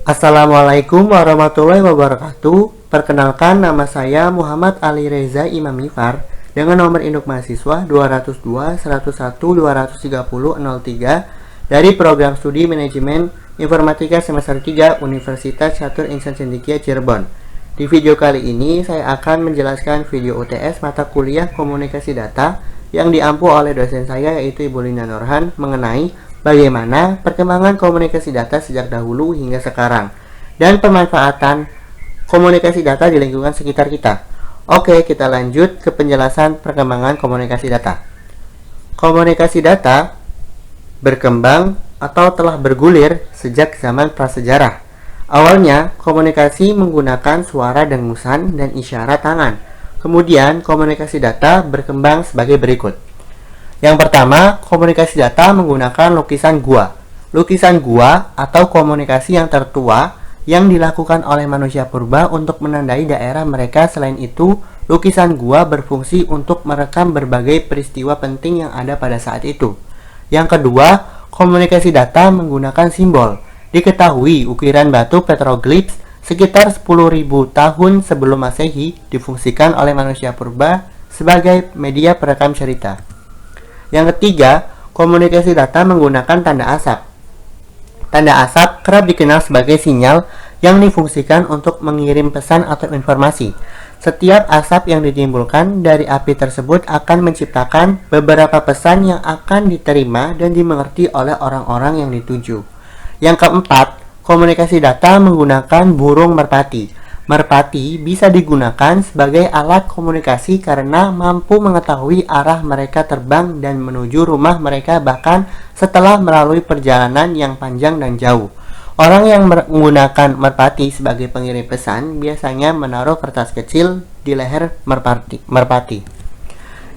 Assalamualaikum warahmatullahi wabarakatuh. Perkenalkan, nama saya Muhammad Ali Reza Imamifar dengan nomor induk mahasiswa 202 101 230 03 dari program studi manajemen informatika semester 3 Universitas Catur Insan Cendekia Cirebon. Di video kali ini saya akan menjelaskan video UTS mata kuliah komunikasi data yang diampu oleh dosen saya yaitu Ibu Lina Nurhan mengenai bagaimana perkembangan komunikasi data sejak dahulu hingga sekarang dan pemanfaatan komunikasi data di lingkungan sekitar kita. Oke, kita lanjut ke penjelasan perkembangan komunikasi data. Komunikasi data berkembang atau telah bergulir sejak zaman prasejarah. Awalnya, komunikasi menggunakan suara dengusan dan isyarat tangan. Kemudian, komunikasi data berkembang sebagai berikut. Yang pertama, komunikasi data menggunakan lukisan gua. Lukisan gua atau komunikasi yang tertua yang dilakukan oleh manusia purba untuk menandai daerah mereka. Selain itu, lukisan gua berfungsi untuk merekam berbagai peristiwa penting yang ada pada saat itu. Yang kedua, komunikasi data menggunakan simbol. Diketahui ukiran batu petroglyphs sekitar 10.000 tahun sebelum Masehi difungsikan oleh manusia purba sebagai media perekam cerita. Yang ketiga, komunikasi data menggunakan tanda asap. Tanda asap kerap dikenal sebagai sinyal yang difungsikan untuk mengirim pesan atau informasi. Setiap asap yang ditimbulkan dari api tersebut akan menciptakan beberapa pesan yang akan diterima dan dimengerti oleh orang-orang yang dituju. Yang keempat, komunikasi data menggunakan burung merpati. Merpati bisa digunakan sebagai alat komunikasi karena mampu mengetahui arah mereka terbang dan menuju rumah mereka bahkan setelah melalui perjalanan yang panjang dan jauh. Orang yang menggunakan merpati sebagai pengirim pesan biasanya menaruh kertas kecil di leher merpati.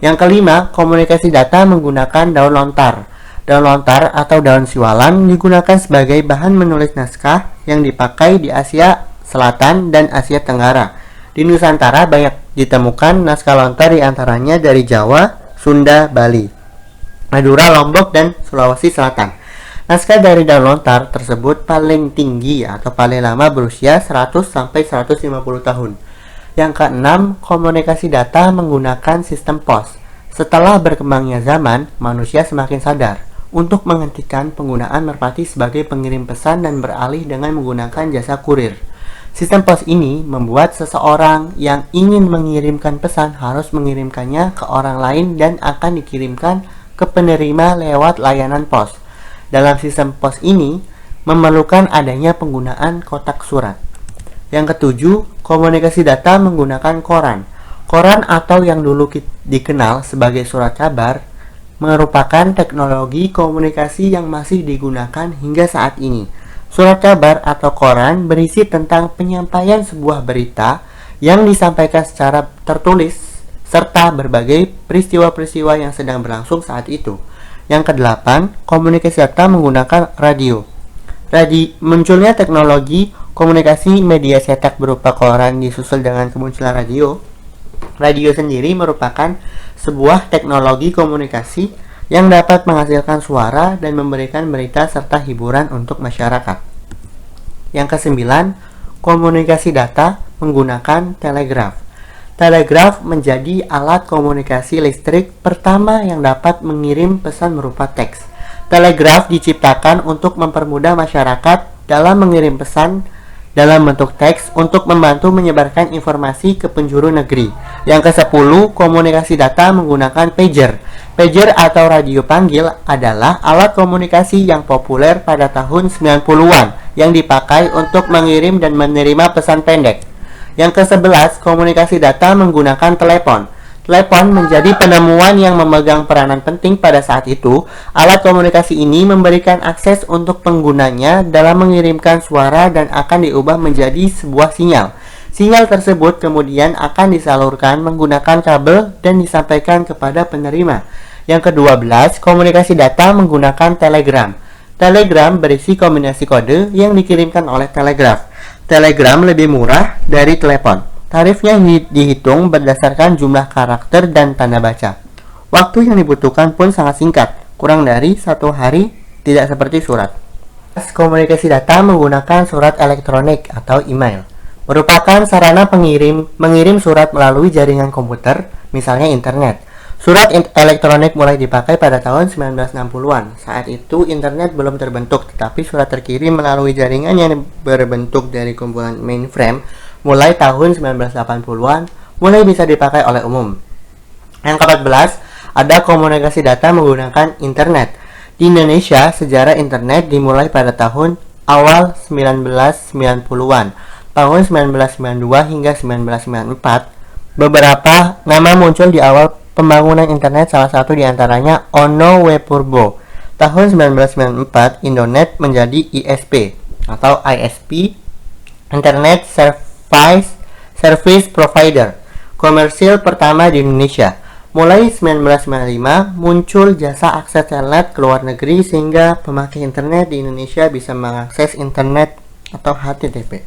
Yang kelima, komunikasi data menggunakan daun lontar. Daun lontar atau daun siwalan digunakan sebagai bahan menulis naskah yang dipakai di Asia Selatan dan Asia Tenggara. Di Nusantara banyak ditemukan naskah lontar diantaranya dari Jawa, Sunda, Bali, Madura, Lombok, dan Sulawesi Selatan. Naskah dari daun lontar tersebut paling tinggi atau paling lama berusia 100-150 tahun. Yang keenam, komunikasi data menggunakan sistem pos. Setelah berkembangnya zaman, manusia semakin sadar untuk menghentikan penggunaan merpati sebagai pengirim pesan dan beralih dengan menggunakan jasa kurir. Sistem pos ini membuat seseorang yang ingin mengirimkan pesan harus mengirimkannya ke orang lain dan akan dikirimkan ke penerima lewat layanan pos. Dalam sistem pos ini memerlukan adanya penggunaan kotak surat. Yang ketujuh, komunikasi data menggunakan koran. Koran atau yang dulu dikenal sebagai surat kabar merupakan teknologi komunikasi yang masih digunakan hingga saat ini. Surat kabar atau koran berisi tentang penyampaian sebuah berita yang disampaikan secara tertulis serta berbagai peristiwa-peristiwa yang sedang berlangsung saat itu. Yang kedelapan, komunikasi data menggunakan radio. Munculnya teknologi komunikasi media cetak berupa koran disusul dengan kemunculan radio. Radio sendiri merupakan sebuah teknologi komunikasi yang dapat menghasilkan suara dan memberikan berita serta hiburan untuk masyarakat. Yang kesembilan, komunikasi data menggunakan telegraf. Telegraf menjadi alat komunikasi listrik pertama yang dapat mengirim pesan berupa teks. Telegraf diciptakan untuk mempermudah masyarakat dalam mengirim pesan dalam bentuk teks untuk membantu menyebarkan informasi ke penjuru negeri. Yang ke-10, komunikasi data menggunakan pager. Pager atau radio panggil adalah alat komunikasi yang populer pada tahun 90-an yang dipakai untuk mengirim dan menerima pesan pendek. Yang ke-11, komunikasi data menggunakan telepon. Telepon menjadi penemuan yang memegang peranan penting pada saat itu. Alat komunikasi ini memberikan akses untuk penggunanya dalam mengirimkan suara dan akan diubah menjadi sebuah sinyal. Sinyal tersebut kemudian akan disalurkan menggunakan kabel dan disampaikan kepada penerima. Yang ke-12, komunikasi data menggunakan telegram. Telegram berisi kombinasi kode yang dikirimkan oleh telegraf. Telegram lebih murah dari telepon. Tarifnya dihitung berdasarkan jumlah karakter dan tanda baca. Waktu yang dibutuhkan pun sangat singkat, kurang dari 1 hari, tidak seperti surat. Komunikasi data menggunakan surat elektronik atau email. Merupakan sarana mengirim surat melalui jaringan komputer, misalnya internet. Surat elektronik mulai dipakai pada tahun 1960-an. Saat itu internet belum terbentuk, tetapi surat terkirim melalui jaringan yang berbentuk dari kumpulan mainframe mulai tahun 1980-an mulai bisa dipakai oleh umum. Yang ke-14, ada komunikasi data menggunakan internet. Di Indonesia, sejarah internet dimulai pada tahun awal 1990-an. Tahun 1992 hingga 1994, beberapa nama muncul di awal pembangunan internet, salah satu diantaranya Ono Wepurbo. Tahun 1994, Indonet menjadi ISP atau ISP, Internet Service Provider, komersil pertama di Indonesia. Mulai 1995, muncul jasa akses internet ke luar negeri sehingga pemakai internet di Indonesia bisa mengakses internet atau HTTP.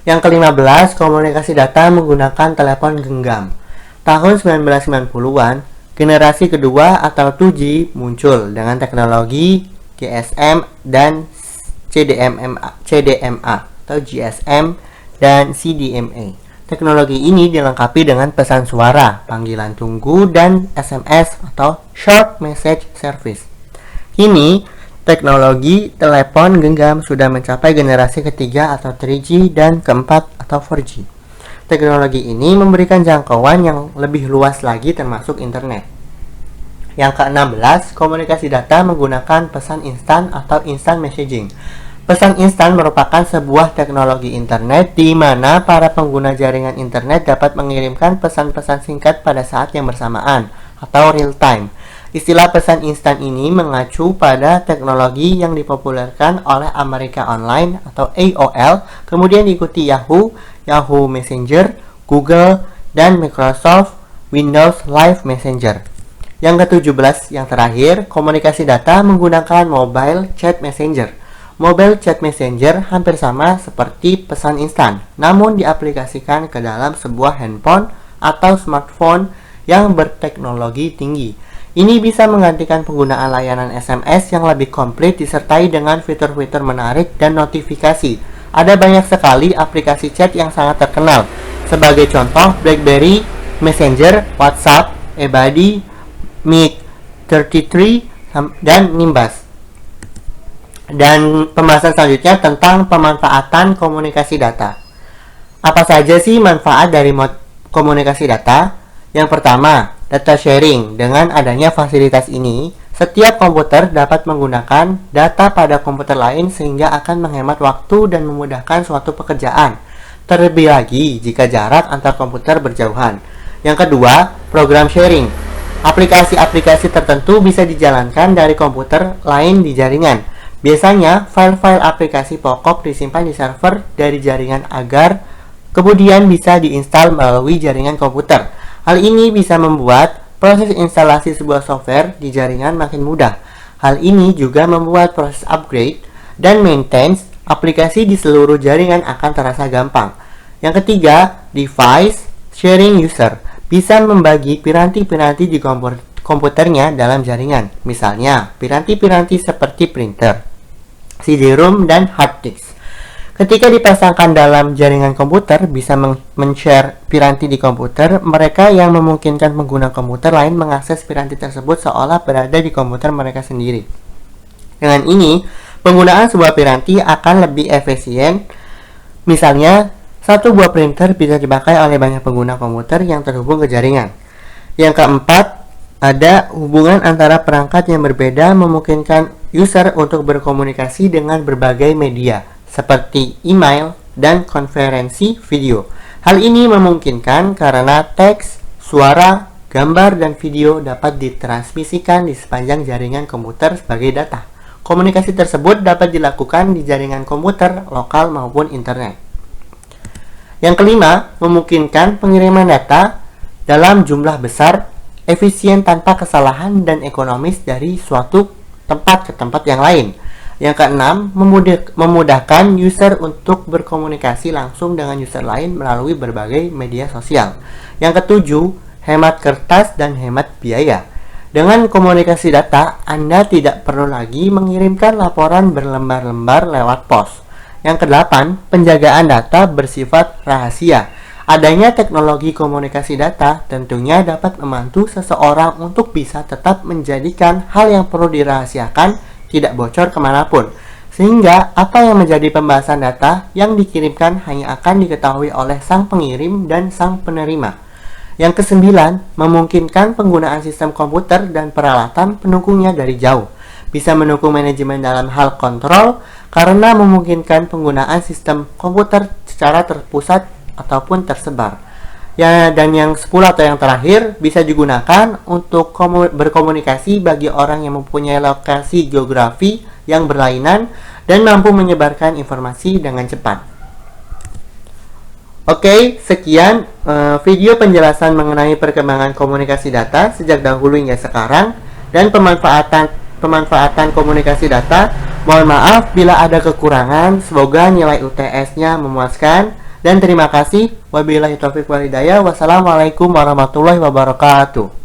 Yang ke-15, komunikasi data menggunakan telepon genggam. Tahun 1990-an, generasi kedua atau 2G muncul dengan teknologi GSM dan CDMA atau GSM dan CDMA. Teknologi ini dilengkapi dengan pesan suara, panggilan tunggu, dan SMS atau Short Message Service. Kini, teknologi telepon genggam sudah mencapai generasi ketiga atau 3G dan keempat atau 4G. Teknologi ini memberikan jangkauan yang lebih luas lagi termasuk internet. Yang ke-16, komunikasi data menggunakan pesan instan atau instant messaging. Pesan instan merupakan sebuah teknologi internet di mana para pengguna jaringan internet dapat mengirimkan pesan-pesan singkat pada saat yang bersamaan atau real time. Istilah pesan instan ini mengacu pada teknologi yang dipopulerkan oleh Amerika Online atau AOL, kemudian diikuti Yahoo Messenger, Google, dan Microsoft Windows Live Messenger. Yang ke-17, yang terakhir, komunikasi data menggunakan Mobile Chat Messenger. Mobile Chat Messenger hampir sama seperti pesan instan, namun diaplikasikan ke dalam sebuah handphone atau smartphone yang berteknologi tinggi. Ini bisa menggantikan penggunaan layanan SMS yang lebih komplit disertai dengan fitur-fitur menarik dan notifikasi. Ada banyak sekali aplikasi chat yang sangat terkenal. Sebagai contoh, BlackBerry Messenger, WhatsApp, eBuddy, Meet33, dan Nimbus. Dan pembahasan selanjutnya tentang pemanfaatan komunikasi data. Apa saja sih manfaat dari komunikasi data? Yang pertama, data sharing. Dengan adanya fasilitas ini, setiap komputer dapat menggunakan data pada komputer lain sehingga akan menghemat waktu dan memudahkan suatu pekerjaan. Terlebih lagi jika jarak antar komputer berjauhan. Yang kedua, program sharing. Aplikasi-aplikasi tertentu bisa dijalankan dari komputer lain di jaringan. Biasanya, file-file aplikasi pokok disimpan di server dari jaringan agar kemudian bisa diinstal melalui jaringan komputer. Hal ini bisa membuat proses instalasi sebuah software di jaringan makin mudah. Hal ini juga membuat proses upgrade dan maintenance aplikasi di seluruh jaringan akan terasa gampang. Yang ketiga, device sharing user bisa membagi piranti-piranti di komputernya dalam jaringan. Misalnya, piranti-piranti seperti printer, CD-ROM, dan hard disk. Ketika dipasangkan dalam jaringan komputer, bisa men-share piranti di komputer mereka yang memungkinkan pengguna komputer lain mengakses piranti tersebut seolah berada di komputer mereka sendiri. Dengan ini, penggunaan sebuah piranti akan lebih efisien. Misalnya, satu buah printer bisa dipakai oleh banyak pengguna komputer yang terhubung ke jaringan. Yang keempat, ada hubungan antara perangkat yang berbeda memungkinkan user untuk berkomunikasi dengan berbagai media seperti email dan konferensi video. Hal ini memungkinkan karena teks, suara, gambar, dan video dapat ditransmisikan di sepanjang jaringan komputer sebagai data. Komunikasi tersebut dapat dilakukan di jaringan komputer lokal maupun internet. Yang kelima, memungkinkan pengiriman data dalam jumlah besar, efisien tanpa kesalahan, dan ekonomis dari suatu tempat ke tempat yang lain. Yang keenam, memudahkan user untuk berkomunikasi langsung dengan user lain melalui berbagai media sosial. Yang ketujuh, hemat kertas dan hemat biaya. Dengan komunikasi data, Anda tidak perlu lagi mengirimkan laporan berlembar-lembar lewat pos. Yang kedelapan, penjagaan data bersifat rahasia. Adanya teknologi komunikasi data tentunya dapat membantu seseorang untuk bisa tetap menjadikan hal yang perlu dirahasiakan tidak bocor kemanapun. Sehingga apa yang menjadi pembahasan data yang dikirimkan hanya akan diketahui oleh sang pengirim dan sang penerima. Yang kesembilan, memungkinkan penggunaan sistem komputer dan peralatan pendukungnya dari jauh. Bisa mendukung manajemen dalam hal kontrol karena memungkinkan penggunaan sistem komputer secara terpusat ataupun tersebar. Ya, dan yang 10 atau yang terakhir bisa digunakan untuk berkomunikasi bagi orang yang mempunyai lokasi geografi yang berlainan dan mampu menyebarkan informasi dengan cepat. Oke, sekian video penjelasan mengenai perkembangan komunikasi data sejak dahulu hingga sekarang dan pemanfaatan komunikasi data. Mohon maaf bila ada kekurangan, semoga nilai UTS-nya memuaskan dan terima kasih. Wabillahi taufiq wal hidayah. Wassalamualaikum warahmatullahi wabarakatuh.